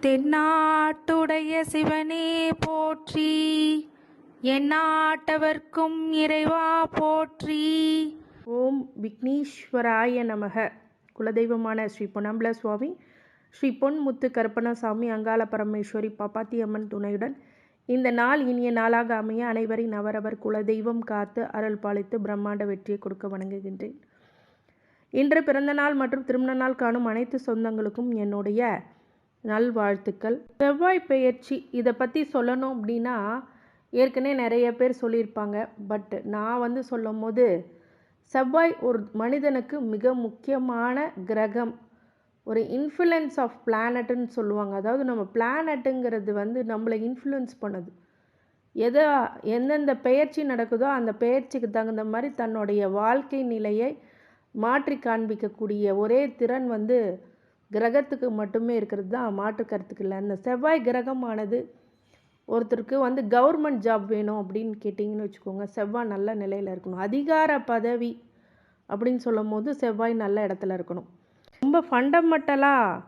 தென்னாட்டுடைய சிவனே போற்றி, எந்நாட்டவர்க்கும் இறைவா போற்றி. ஓம் விக்னேஸ்வராய நமக. குலதெய்வமான ஸ்ரீ பொன்னம்பல சுவாமி, ஸ்ரீ பொன்முத்து கருப்பணசாமி, அங்காள பரமேஸ்வரி பாப்பாத்தி அம்மன் துணையுடன் இந்த நாள் இனிய நாளாக அமைய அனைவரின் அவரவர் குலதெய்வம் காத்து அருள் பாலித்து பிரம்மாண்ட வெற்றியை கொடுக்க வணங்குகின்றேன். இன்று பிறந்த நாள் மற்றும் திருமண நாள் காணும் அனைத்து சொந்தங்களுக்கும் என்னுடைய நல்வாழ்த்துக்கள். செவ்வாய் பெயர்ச்சி இதை பற்றி சொல்லணும் அப்படின்னா ஏற்கனவே நிறைய பேர் சொல்லியிருப்பாங்க. பட் நான் சொல்லும் போது செவ்வாய் ஒரு மனிதனுக்கு மிக முக்கியமான கிரகம், ஒரு இன்ஃப்ளூயன்ஸ் ஆஃப் பிளானட்டுன்னு சொல்லுவாங்க. அதாவது நம்ம பிளானட்டுங்கிறது நம்மளை இன்ஃப்ளூயன்ஸ் பண்ணுது. எந்தெந்த பெயர்ச்சி நடக்குதோ அந்த பெயர்ச்சிக்கு தகுந்த மாதிரி தன்னுடைய வாழ்க்கை நிலையை மாற்றி காண்பிக்கக்கூடிய ஒரே திறன் கிரகத்துக்கு மட்டுமே இருக்கிறது தான், மாற்று கருத்துக்கு இல்லை. அந்த செவ்வாய் கிரகமானது ஒருத்தருக்கு கவர்மெண்ட் ஜாப் வேணும் அப்படின்னு கேட்டிங்கன்னு வச்சுக்கோங்க, செவ்வாய் நல்ல நிலையில் இருக்கணும். அதிகார பதவி அப்படின்னு சொல்லும் போது செவ்வாய் நல்ல இடத்துல இருக்கணும். ரொம்ப ஃபண்டமெண்டலாக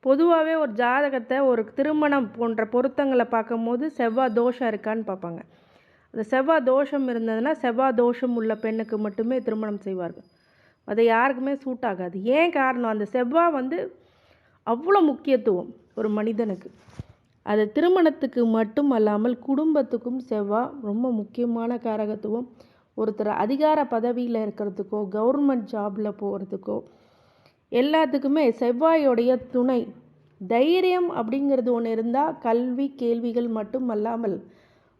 பொதுவாகவே ஒரு ஜாதகத்தை ஒரு திருமணம் போன்ற பொருத்தங்களை பார்க்கும் போது செவ்வாய் தோஷம் இருக்கான்னு பார்ப்பாங்க. அந்த செவ்வாய் தோஷம் இருந்ததுன்னா செவ்வாய் தோஷம் உள்ள பெண்ணுக்கு மட்டுமே திருமணம் செய்வார்கள். அது யாருக்குமே சூட் ஆகாது. ஏன் காரணம், அந்த செவ்வாய் அவ்வளோ முக்கியத்துவம் ஒரு மனிதனுக்கு. அது திருமணத்துக்கு மட்டும் அல்லாமல் குடும்பத்துக்கும் செவ்வாய் ரொம்ப முக்கியமான காரகத்துவம். ஒருத்தர் அதிகார பதவியில் இருக்கிறதுக்கோ கவர்மெண்ட் ஜாபில் போகிறதுக்கோ எல்லாத்துக்குமே செவ்வாயோடைய துணை. தைரியம் அப்படிங்கிறது ஒன்று இருந்தால் கல்வி கேள்விகள் மட்டும் அல்லாமல்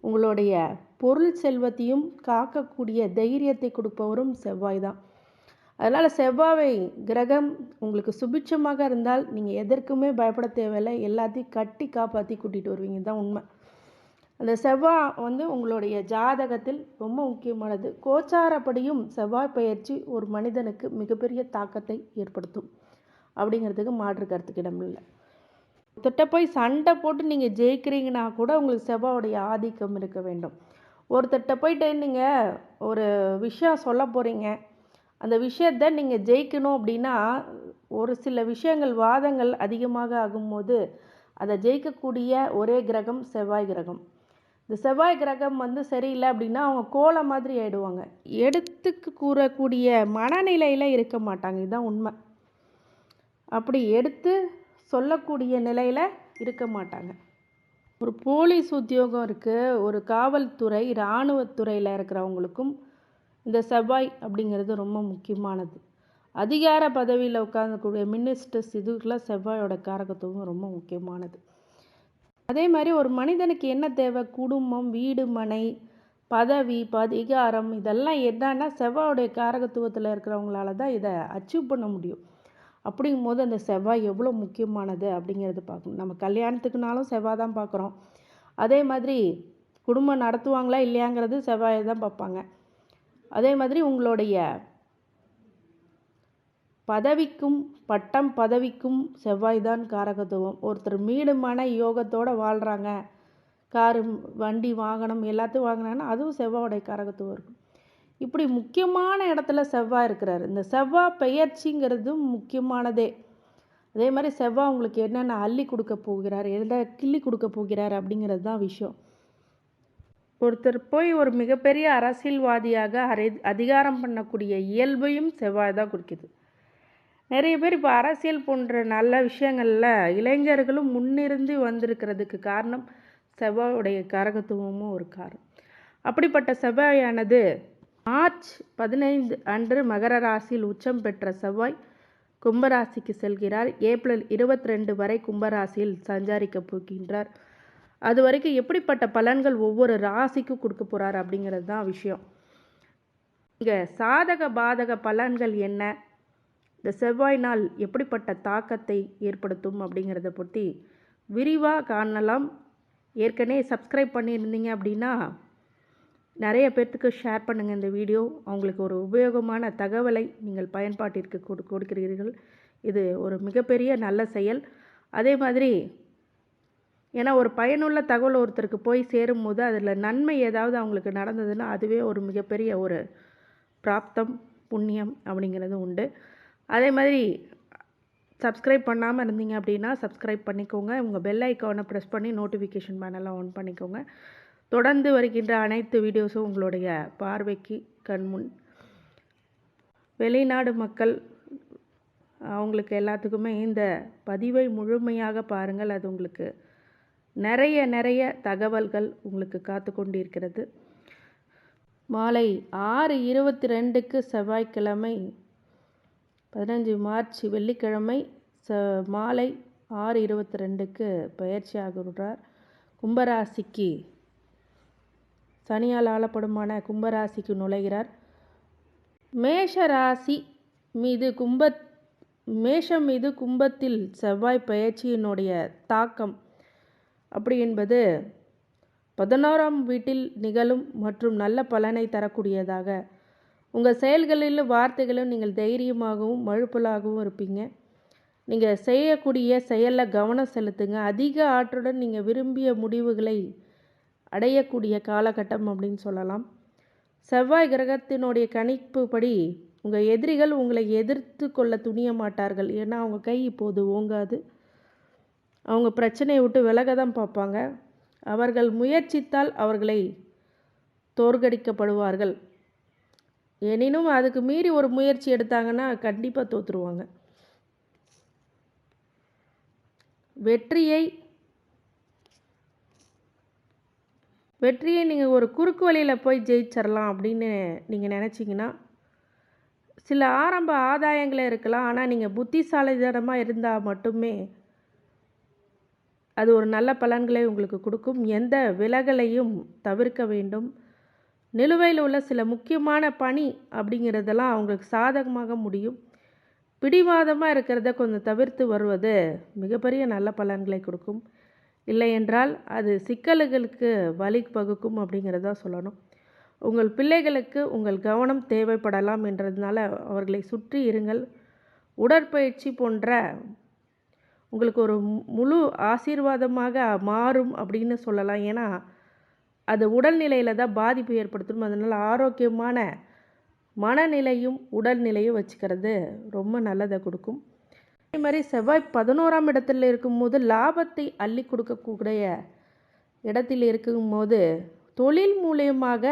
உங்களுடைய பொருள் செல்வத்தையும் காக்கக்கூடிய தைரியத்தை கொடுப்பவரும் செவ்வாய் தான். அதனால் செவ்வாய் கிரகம் உங்களுக்கு சுபிட்சமாக இருந்தால் நீங்கள் எதற்குமே பயப்பட தேவையில்லை. எல்லாத்தையும் கட்டி காப்பாற்றி கூட்டிகிட்டு வருவீங்க தான் உண்மை. அந்த செவ்வாய் உங்களுடைய ஜாதகத்தில் ரொம்ப முக்கியமானது. கோச்சாரப்படியும் செவ்வாய் பயிற்சி ஒரு மனிதனுக்கு மிகப்பெரிய தாக்கத்தை ஏற்படுத்தும் அப்படிங்கிறதுக்கு மாற்று கருத்துக்கு இடமில்லை. ஒருத்தட்ட போய் சண்டை போட்டு நீங்கள் ஜெயிக்கிறீங்கன்னா கூட உங்களுக்கு செவ்வாயோடைய ஆதிக்கம் இருக்க வேண்டும். ஒருத்தட்ட போயிட்டு நீங்கள் ஒரு விஷயம் சொல்ல போகிறீங்க, அந்த விஷயத்தை நீங்கள் ஜெயிக்கணும் அப்படின்னா ஒரு சில விஷயங்கள் வாதங்கள் அதிகமாக ஆகும்போது அதை ஜெயிக்கக்கூடிய ஒரே கிரகம் செவ்வாய் கிரகம். இந்த செவ்வாய் கிரகம் சரியில்லை அப்படின்னா அவங்க கோலை மாதிரி ஆயிடுவாங்க. எடுத்துக்கு கூறக்கூடிய மனநிலையில் இருக்க மாட்டாங்க. இதுதான் உண்மை. அப்படி எடுத்து சொல்லக்கூடிய நிலையில் இருக்க மாட்டாங்க. ஒரு போலீஸ் உத்தியோகம் இருக்குது, ஒரு காவல்துறை இராணுவத்துறையில் இருக்கிறவங்களுக்கும் இந்த செவ்வாய் அப்படிங்கிறது ரொம்ப முக்கியமானது. அதிகார பதவியில் உட்கார்ந்தக்கூடிய மினிஸ்டர்ஸ் இதுக்கெல்லாம் செவ்வாயோட காரகத்துவம் ரொம்ப முக்கியமானது. அதே மாதிரி ஒரு மனிதனுக்கு என்ன தேவை, குடும்பம், வீடு, மனை, பதவி, அதிகாரம், இதெல்லாம் என்னன்னா செவ்வாயோடைய காரகத்துவத்தில் இருக்கிறவங்களால தான் இதை அச்சீவ் பண்ண முடியும். அப்படிங்கும் போது அந்த செவ்வாய் எவ்வளோ முக்கியமானது அப்படிங்கிறது பார்க்கணும். நம்ம கல்யாணத்துக்குனாலும் செவ்வாய் தான் பார்க்குறோம். அதே மாதிரி குடும்பம் நடத்துவாங்களா இல்லையாங்கிறது செவ்வாயை தான் பார்ப்பாங்க. அதே மாதிரி உங்களுடைய பதவிக்கும் பதவிக்கும் செவ்வாய் தான் காரகத்துவம். ஒருத்தர் மீடுமான யோகத்தோடு வாழ்கிறாங்க, காரு வண்டி வாகனம் எல்லாத்தையும் வாங்கினாங்கன்னா அதுவும் செவ்வாயோடைய காரகத்துவம் இருக்கும். இப்படி முக்கியமான இடத்துல செவ்வாய் இருக்கிறார். இந்த செவ்வாய் பெயர்ச்சிங்கிறதும் முக்கியமானதே. அதே மாதிரி செவ்வாய் உங்களுக்கு என்னென்ன அள்ளி கொடுக்க போகிறார், எதை கிள்ளி கொடுக்க போகிறார் அப்படிங்கிறது தான் விஷயம். ஒருத்தர் போய் ஒரு மிகப்பெரிய அரசியல்வாதியாக அதிகாரம் பண்ணக்கூடிய இயல்பையும் செவ்வாய் தான் குறிக்குது. நிறைய பேர் இப்போ அரசியல் போன்ற நல்ல விஷயங்களில் இளைஞர்களும் முன்னிருந்து வந்திருக்கிறதுக்கு காரணம் செவ்வாயுடைய காரகத்துவமும் ஒரு காரணம். அப்படிப்பட்ட செவ்வாயானது மார்ச் 15 அன்று மகர ராசியில் உச்சம் பெற்ற செவ்வாய் கும்பராசிக்கு செல்கிறார். ஏப்ரல் 22 வரை கும்பராசியில் சஞ்சாரிக்க போகின்றார். அது வரைக்கும் எப்படிப்பட்ட பலன்கள் ஒவ்வொரு ராசிக்கும் கொடுக்க போகிறார் அப்படிங்கிறது தான் விஷயம். இங்கே சாதக பாதக பலன்கள் என்ன, இந்த செவ்வாய் நாள் எப்படிப்பட்ட தாக்கத்தை ஏற்படுத்தும் அப்படிங்கிறத பற்றி விரிவாக காணலாம். ஏற்கனவே சப்ஸ்கிரைப் பண்ணியிருந்தீங்க அப்படின்னா நிறைய பேர்த்துக்கு ஷேர் பண்ணுங்கள் இந்த வீடியோ. அவங்களுக்கு ஒரு உபயோகமான தகவலை நீங்கள் பயன்பாட்டிற்கு கொடுக்கிறீர்கள். இது ஒரு மிகப்பெரிய நல்ல செயல். அதே மாதிரி ஏன்னா ஒரு பயனுள்ள தகவல் ஒருத்தருக்கு போய் சேரும்போது அதில் நன்மை ஏதாவது அவங்களுக்கு நடந்ததுன்னா அதுவே ஒரு மிகப்பெரிய ஒரு பிராப்தம், புண்ணியம் அப்படிங்கிறது உண்டு. அதே மாதிரி சப்ஸ்கிரைப் பண்ணாமல் இருந்தீங்க அப்படின்னா சப்ஸ்கிரைப் பண்ணிக்கோங்க. உங்கள் பெல் ஐக்கானை ப்ரெஸ் பண்ணி நோட்டிஃபிகேஷன் பேனலை ஆன் பண்ணிக்கோங்க. தொடர்ந்து வருகின்ற அனைத்து வீடியோஸும் உங்களுடைய பார்வைக்கு கண்முன். வெளிநாடு மக்கள் அவங்களுக்கு எல்லாத்துக்குமே இந்த பதிவை முழுமையாக பாருங்கள். அது உங்களுக்கு நிறைய தகவல்கள் உங்களுக்கு காத்து கொண்டிருக்கிறது. மாலை 6:22க்கு செவ்வாய்க்கிழமை 15 மார்ச் வெள்ளிக்கிழமை மாலை 6:22க்கு பயிற்சி ஆகிறார். கும்பராசிக்கு சனியால் ஆளப்படுமான கும்பராசிக்கு நுழைகிறார். மேஷம் மீது கும்பத்தில் செவ்வாய் பயிற்சியினுடைய தாக்கம் அப்படி என்பது 11ஆம் வீட்டில் நிகழும் மற்றும் நல்ல பலனை தரக்கூடியதாக. உங்கள் செயல்களிலும் வார்த்தைகளும் நீங்கள் தைரியமாகவும் மழுப்பலாகவும் இருப்பீங்க. நீங்கள் செய்யக்கூடிய செயலில் கவனம் செலுத்துங்க. அதிக ஆற்றுடன் நீங்கள் விரும்பிய முடிவுகளை அடையக்கூடிய காலகட்டம் அப்படின்னு சொல்லலாம். செவ்வாய் கிரகத்தினுடைய கணிப்புப்படி உங்கள் எதிரிகள் உங்களை எதிர்த்து கொள்ள துணிய மாட்டார்கள். ஏன்னா அவங்க கை இப்போது ஓங்காது. அவங்க பிரச்சனையை விட்டு விலக தான் பார்ப்பாங்க. அவர்கள் முயற்சித்தால் அவர்களை தோற்கடிக்கப்படுவார்கள். எனினும் அதுக்கு மீறி ஒரு முயற்சி எடுத்தாங்கன்னா கண்டிப்பாக தோற்றுருவாங்க. வெற்றியை நீங்கள் ஒரு குறுக்கு வழியில் போய் ஜெயிச்சிடலாம் அப்படின்னு நீங்கள் நினச்சிங்கன்னா சில ஆரம்ப ஆதாயங்களே இருக்கலாம். ஆனால் நீங்கள் புத்திசாலித்தனமாக இருந்தால் மட்டுமே அது ஒரு நல்ல பலன்களை உங்களுக்கு கொடுக்கும். எந்த விலகலையும் தவிர்க்க வேண்டும். நிலுவையில் உள்ள சில முக்கியமான பணி அப்படிங்கிறதெல்லாம் அவங்களுக்கு சாதகமாக முடியும். பிடிவாதமாக இருக்கிறத கொஞ்சம் தவிர்த்து வருவது மிகப்பெரிய நல்ல பலன்களை கொடுக்கும். இல்லை என்றால் அது சிக்கல்களுக்கு வழி வகுக்கும் அப்படிங்கிறத சொல்லணும். உங்கள் பிள்ளைகளுக்கு உங்கள் கவனம் தேவைப்படலாம் என்றதுனால அவர்களை சுற்றி இருங்கள். உடற்பயிற்சி போன்ற உங்களுக்கு ஒரு முழு ஆசீர்வாதமாக மாறும் அப்படின்னு சொல்லலாம். ஏன்னா அது உடல்நிலையில் தான் பாதிப்பு ஏற்படுத்தும். அதனால் ஆரோக்கியமான மனநிலையும் உடல்நிலையும் வச்சுக்கிறது ரொம்ப நல்லதை கொடுக்கும். அதே மாதிரி செவ்வாய் 11ஆம் இடத்துல இருக்கும்போது லாபத்தை அள்ளி கொடுக்கக்கூடிய இடத்தில் இருக்கும்போது தொழில் மூலியமாக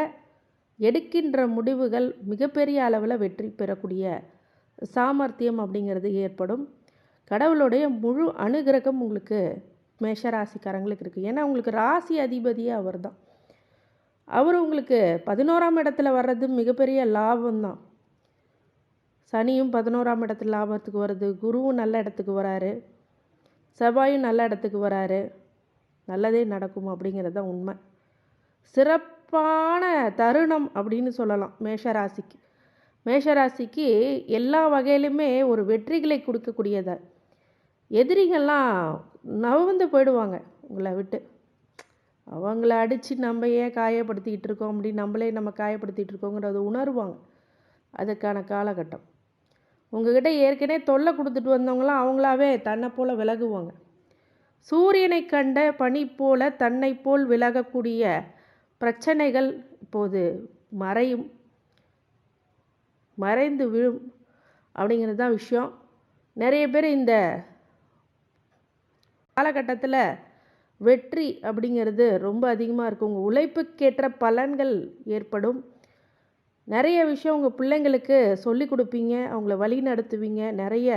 எடுக்கின்ற முடிவுகள் மிகப்பெரிய அளவில் வெற்றி பெறக்கூடிய சாமர்த்தியம் அப்படிங்கிறது ஏற்படும். கடவுளுடைய முழு அனுகிரகம் உங்களுக்கு மேஷராசிக்காரங்களுக்கு இருக்குது. ஏன்னா உங்களுக்கு ராசி அதிபதியே அவர் தான். அவர் உங்களுக்கு 11ஆம் இடத்துல வர்றது மிகப்பெரிய லாபம்தான். சனியும் 11ஆம் இடத்துல லாபத்துக்கு வருது. குருவும் நல்ல இடத்துக்கு வராரு. செவ்வாயும் நல்ல இடத்துக்கு வராரு. நல்லதே நடக்கும் அப்படிங்கிறது தான் உண்மை. சிறப்பான தருணம் அப்படின்னு சொல்லலாம் மேஷராசிக்கு எல்லா வகையிலுமே ஒரு வெற்றிகளை கொடுக்கக்கூடியதை. எதிரிகள்லாம் நவந்து போயிடுவாங்க உங்களை விட்டு. அவங்கள அடித்து நம்ம ஏன் காயப்படுத்திக்கிட்டு இருக்கோம் அப்படின்னு நம்ம காயப்படுத்திகிட்டு இருக்கோங்கிறத உணர்வாங்க. அதுக்கான காலகட்டம். உங்கள்கிட்ட ஏற்கனவே தொல்லை கொடுத்துட்டு வந்தவங்களாம் அவங்களாவே தன்னை போல் விலகுவாங்க. சூரியனை கண்ட பனி போல தன்னை போல் விலகக்கூடிய பிரச்சனைகள் இப்போது மறைந்து விழும் அப்படிங்கிறது தான் விஷயம். நிறைய பேர் இந்த காலகட்டத்தில் வெற்றி அப்படிங்கிறது ரொம்ப அதிகமாக இருக்கும். உங்கள் உழைப்புக்கேற்ற பலன்கள் ஏற்படும். நிறைய விஷயம் உங்கள் பிள்ளைங்களுக்கு சொல்லி கொடுப்பீங்க. அவங்கள வழி நடத்துவீங்க. நிறைய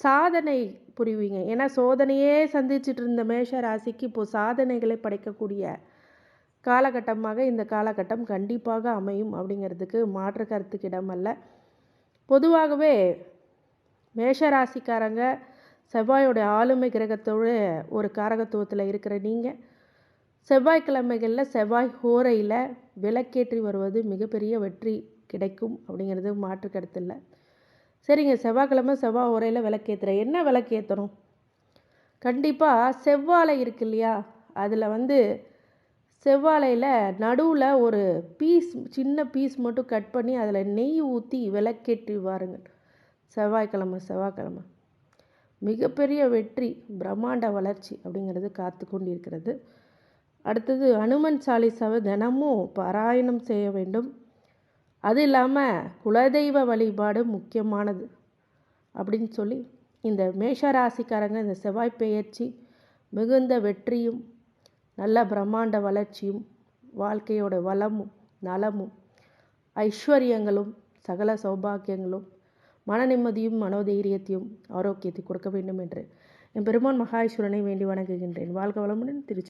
சாதனை புரிவீங்க. ஏன்னா சோதனையே சந்திச்சுட்டு இருந்த மேஷ ராசிக்கு இப்போது சாதனைகளை படைக்கக்கூடிய காலகட்டமாக இந்த காலகட்டம் கண்டிப்பாக அமையும் அப்படிங்கிறதுக்கு மாற்று கருத்துக்கு இடமல்ல. பொதுவாகவே மேஷராசிக்காரங்க செவ்வாயோட ஆளுமை கிரகத்தோட ஒரு காரகத்துவத்தில் இருக்கிற நீங்கள் செவ்வாய்க்கிழமைகளில் செவ்வாய் ஹோரையில் விளக்கேற்றி வருவது மிகப்பெரிய வெற்றி கிடைக்கும் அப்படிங்கிறது மாற்று கருத்து இல்லை. சரிங்க, செவ்வாய்க்கிழமை செவ்வாய் ஹோரையில் விளக்கேற்றுறேன். என்ன விளக்கேற்றணும்? கண்டிப்பாக செவ்வாழை இருக்கு இல்லையா, அதில் செவ்வாழையில் நடுவில் ஒரு சின்ன பீஸ் மட்டும் கட் பண்ணி அதில் நெய் ஊற்றி விளக்கேற்றி வாருங்கள். செவ்வாய்க்கிழமை மிகப்பெரிய வெற்றி, பிரம்மாண்ட வளர்ச்சி அப்படிங்கிறது காத்து கொண்டிருக்கிறது. அடுத்தது அனுமன் சாலிசாவை தினமும் பாராயணம் செய்ய வேண்டும். அது இல்லாமல் குலதெய்வ வழிபாடு முக்கியமானது அப்படின்னு சொல்லி இந்த மேஷ ராசிக்காரங்க இந்த செவ்வாய் பெயர்ச்சி மிகுந்த வெற்றியும் நல்ல பிரம்மாண்ட வளர்ச்சியும் வாழ்க்கையோட வளமும் நலமும் ஐஸ்வர்யங்களும் சகல சௌபாக்கியங்களும் மன நிம்மதியும் மனோதைரியத்தையும் ஆரோக்கியத்தை கொடுக்க வேண்டும் என்று என் பெருமான் மகாஈஸ்வரனை வேண்டி வணங்குகின்றேன். வாழ்க வளமுடன். திருச்சி.